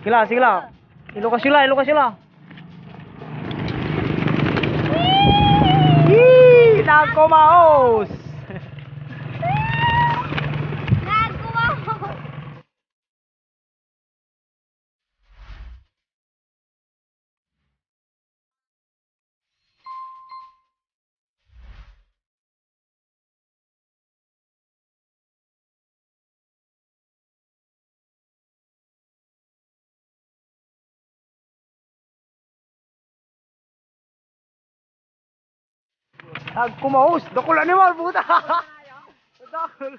Sige lang. Ilukas sila. Yee! Nagkumaos! Nagkumaos! Dakol animal, puta! Dakol!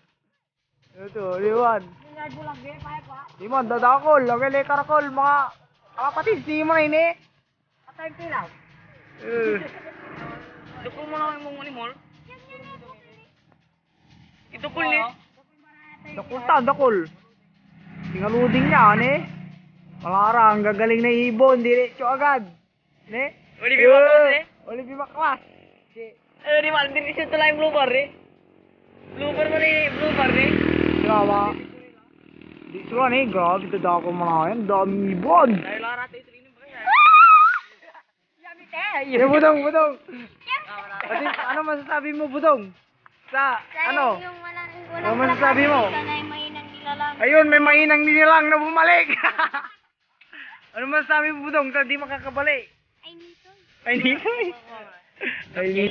Ito, liwan. Liwan, dadakol. Lagay karakol, mga kapatid, si mo ini. Patay pilaw. Dukol mo na yung mong animal. Idukol ni. Dakol. Tingaluding niya, ne? Malarang, gagaling na ibon, diretso agad. Ne? Olivi Maclas eh. Olivi Maclas. Di ba, din siya tala yung blooper eh. Blooper mo ni blooper eh. Grabe. Di sila ne, grabe, dadako mo na yan. Daming ibon. Dahil lang natin ito inin ba kaya? Eh, Budong. Kasi, ano masasabi mo, Budong? Sa, ano? Ano masasabi mo? Ayun, may mainang nilalang na bumalik. Ano masasabi mo, Budong? Sa di makakabalik. Ay, nitoy.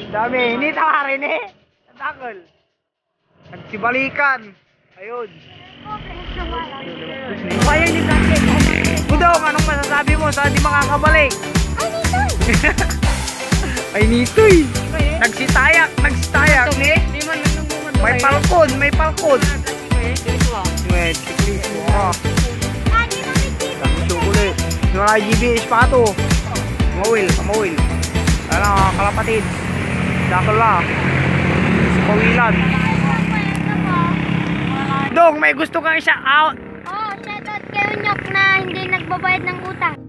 Dami. Nito ka rin eh. Takol. Nagsibalikan. Ayun. Bayang ni Dante. Budong, anong masasabi mo sa di makakabalik? Ay, nitoy. Nagsitayak. Di man nagmumad. May palkod. Wait, please. Chocolate. Yung IGB espato. Kamawil. Ano, kalapatid. Dakol lang. Pawilan. Dong, may gusto kang isa out. Oh, shoutout kay Unyok na hindi nagbabayad ng utang.